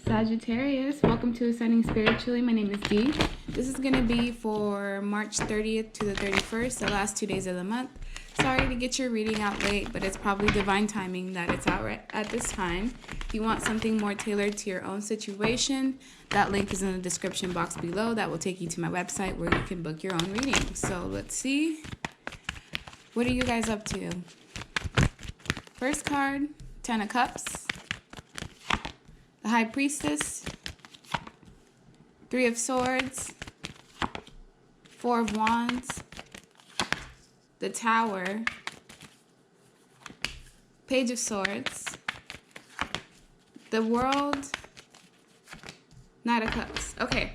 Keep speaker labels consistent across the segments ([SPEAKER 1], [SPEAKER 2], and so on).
[SPEAKER 1] Sagittarius, welcome to Ascending Spiritually. My name is Dee. This is going to be for March 30th to the 31st, the last 2 days of the month. Sorry to get your reading out late, but it's probably divine timing that it's out right at this time. If you want something more tailored to your own situation, that link is in the description box below. That will take you to my website where you can book your own reading. So let's see. What are you guys up to? First card, 10 of Cups. The High Priestess, 3 of Swords, 4 of Wands, the Tower, Page of Swords, the World, Knight of Cups. Okay.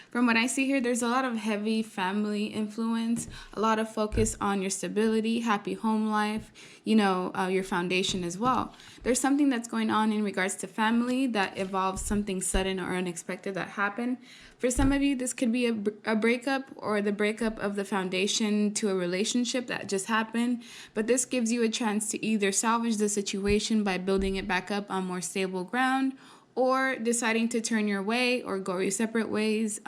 [SPEAKER 1] From what I see here, there's a lot of heavy family influence, a lot of focus on your stability, happy home life, your foundation as well. There's something that's going on in regards to family that involves something sudden or unexpected that happened. For some of you, this could be a breakup or the breakup of the foundation to a relationship that just happened. But this gives you a chance to either salvage the situation by building it back up on more stable ground, or deciding to turn your way or go your separate ways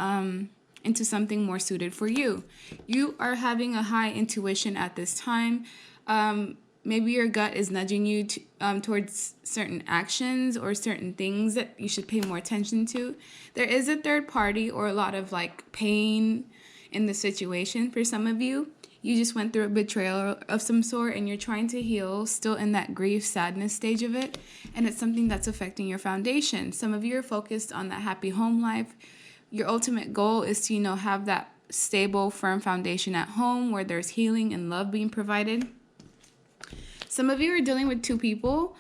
[SPEAKER 1] into something more suited for you. You are having a high intuition at this time. Maybe your gut is nudging you towards certain actions or certain things that you should pay more attention to. There is a third party or a lot of pain in the situation for some of you. You just went through a betrayal of some sort and you're trying to heal, still in that grief, sadness stage of it. And it's something that's affecting your foundation. Some of you are focused on that happy home life. Your ultimate goal is to, have that stable, firm foundation at home where there's healing and love being provided. Some of you are dealing with 2 people,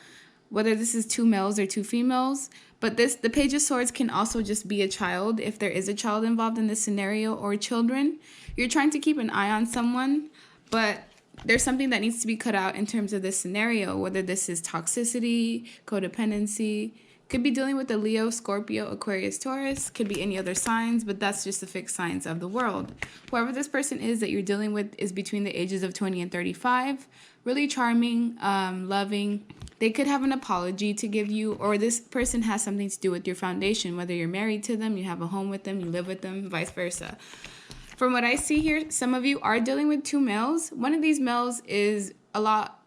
[SPEAKER 1] whether this is 2 males or 2 females. But the Page of Swords can also just be a child if there is a child involved in this scenario, or children. You're trying to keep an eye on someone, but there's something that needs to be cut out in terms of this scenario, whether this is toxicity, codependency. Could be dealing with a Leo, Scorpio, Aquarius, Taurus. Could be any other signs, but that's just the fixed signs of the world. Whoever this person is that you're dealing with is between the ages of 20 and 35. Really charming, loving. They could have an apology to give you, or this person has something to do with your foundation, whether you're married to them, you have a home with them, you live with them, vice versa. From what I see here, some of you are dealing with 2 males. One of these males is a lot,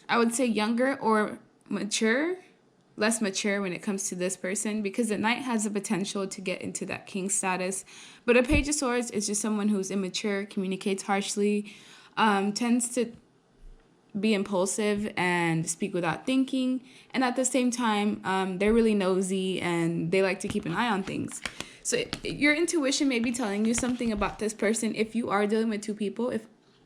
[SPEAKER 1] I would say, younger or mature, less mature when it comes to this person, because the Knight has the potential to get into that king status. But a Page of Swords is just someone who's immature, communicates harshly, tends to be impulsive and speak without thinking, and at the same time they're really nosy and they like to keep an eye on things. So your intuition may be telling you something about this person if you are dealing with 2 people.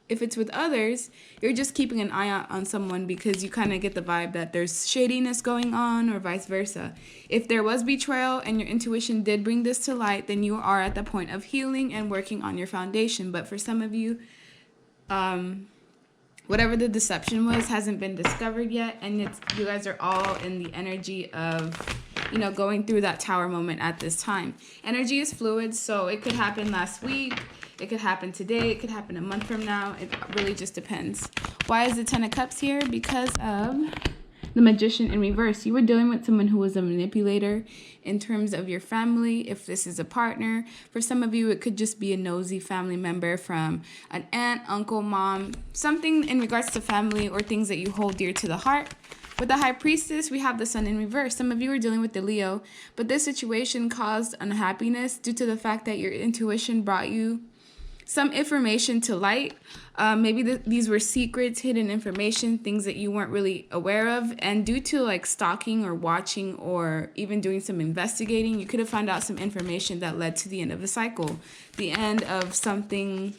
[SPEAKER 1] If it's with others, you're just keeping an eye out on someone because you kind of get the vibe that there's shadiness going on, or vice versa. If there was betrayal and your intuition did bring this to light, then you are at the point of healing and working on your foundation. But for some of you, whatever the deception was hasn't been discovered yet, and you guys are all in the energy of, going through that Tower moment at this time. Energy is fluid, so it could happen last week, it could happen today, it could happen a month from now. It really just depends. Why is the 10 of Cups here? Because of the Magician in reverse. You were dealing with someone who was a manipulator in terms of your family. If this is a partner, for some of you, it could just be a nosy family member from an aunt, uncle, mom, something in regards to family or things that you hold dear to the heart. With the High Priestess, we have the Sun in reverse. Some of you are dealing with the Leo, but this situation caused unhappiness due to the fact that your intuition brought you some information to light. Maybe these were secrets, hidden information, things that you weren't really aware of. And due to stalking or watching or even doing some investigating, you could have found out some information that led to the end of a cycle, the end of something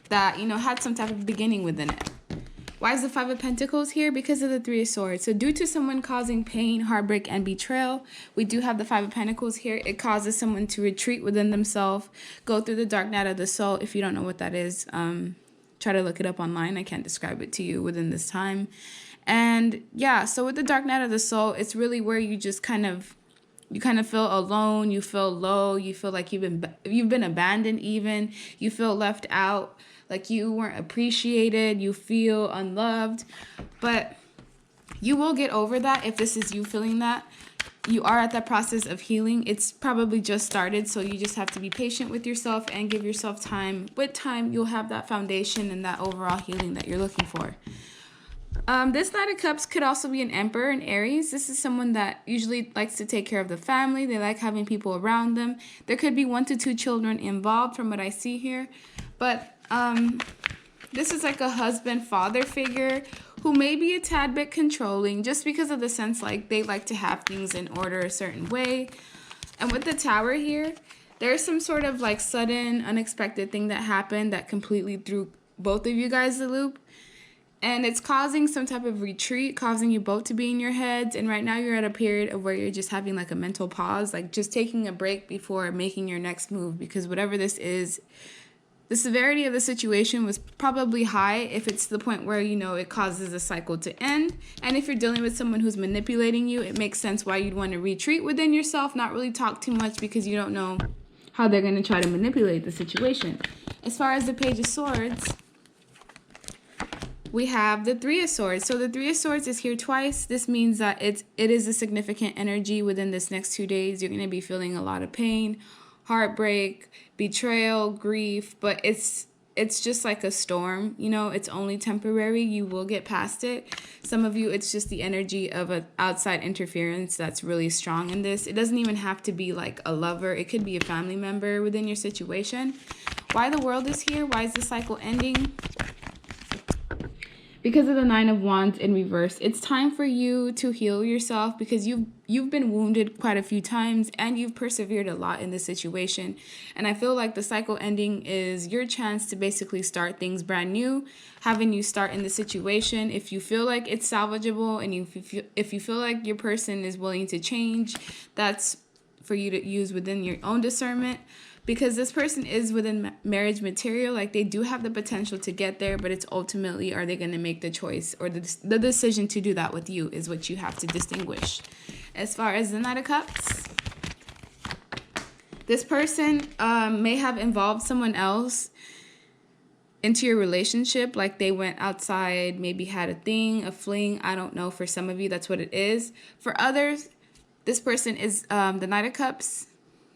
[SPEAKER 1] that, had some type of beginning within it. Why is the 5 of Pentacles here? Because of the 3 of Swords. So due to someone causing pain, heartbreak, and betrayal, we do have the 5 of Pentacles here. It causes someone to retreat within themselves, go through the dark night of the soul. If you don't know what that is, try to look it up online. I can't describe it to you within this time. And yeah, so with the dark night of the soul, it's really where you just kind of feel alone, you feel low, you feel like you've been abandoned even, you feel left out, like you weren't appreciated, you feel unloved. But you will get over that if this is you feeling that. you are at that process of healing. It's probably just started, so you just have to be patient with yourself and give yourself time. With time, you'll have that foundation and that overall healing that you're looking for. This Knight of Cups could also be an Emperor in Aries. This is someone that usually likes to take care of the family. They like having people around them. There could be 1 to 2 children involved from what I see here. But this is like a husband-father figure who may be a tad bit controlling just because of the sense like they like to have things in order a certain way. And with the Tower here, there's some sort of like sudden, unexpected thing that happened that completely threw both of you guys the loop. And it's causing some type of retreat, causing you both to be in your heads. And right now you're at a period of where you're just having like a mental pause, like just taking a break before making your next move. Because whatever this is, the severity of the situation was probably high if it's the point where, you know, it causes a cycle to end. And if you're dealing with someone who's manipulating you, it makes sense why you'd want to retreat within yourself, not really talk too much because you don't know how they're going to try to manipulate the situation. As far as the Page of Swords, we have the Three of Swords. So the Three of Swords is here twice. This means that it is a significant energy within this next 2 days. You're going to be feeling a lot of pain, heartbreak, betrayal, grief, but it's just like a storm, you know, it's only temporary. You will get past it. Some of you, it's just the energy of an outside interference that's really strong in this. It doesn't even have to be like a lover. It could be a family member within your situation. Why the World is here? Why is the cycle ending? Because of the Nine of Wands in reverse, it's time for you to heal yourself because you've been wounded quite a few times and you've persevered a lot in this situation. And I feel like the cycle ending is your chance to basically start things brand new, having you start in the situation. If you feel like it's salvageable and if you feel like your person is willing to change, that's for you to use within your own discernment. Because this person is within marriage material, like they do have the potential to get there, but it's ultimately, are they going to make the choice or the decision to do that with you is what you have to distinguish. As far as the Knight of Cups, this person may have involved someone else into your relationship, like they went outside, maybe had a thing, a fling, I don't know. For some of you, that's what it is. For others, this person is the Knight of Cups.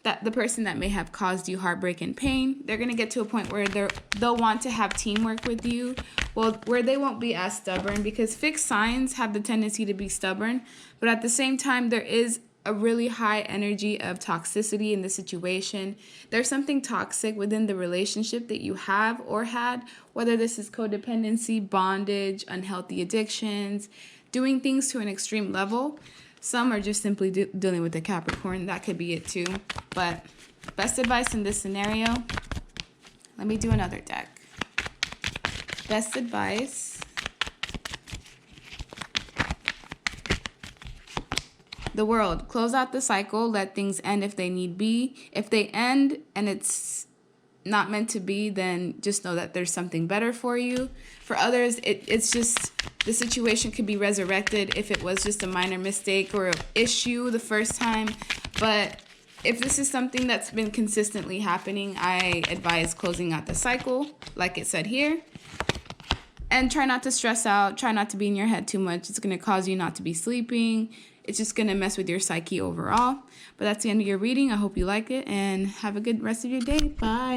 [SPEAKER 1] That the person that may have caused you heartbreak and pain, they're going to get to a point where they'll want to have teamwork with you, well, where they won't be as stubborn, because fixed signs have the tendency to be stubborn, but at the same time, there is a really high energy of toxicity in the situation. There's something toxic within the relationship that you have or had, whether this is codependency, bondage, unhealthy addictions, doing things to an extreme level. Some are just simply dealing with the Capricorn. That could be it too. But best advice in this scenario. Let me do another deck. Best advice. The World. Close out the cycle. Let things end if they need be. If they end and it's not meant to be, then just know that there's something better for you. For others, it's just the situation could be resurrected if it was just a minor mistake or issue the first time. But if this is something that's been consistently happening, I advise closing out the cycle, like it said here. And try not to stress out. Try not to be in your head too much. It's going to cause you not to be sleeping. It's just going to mess with your psyche overall. But that's the end of your reading. I hope you like it and have a good rest of your day. Bye.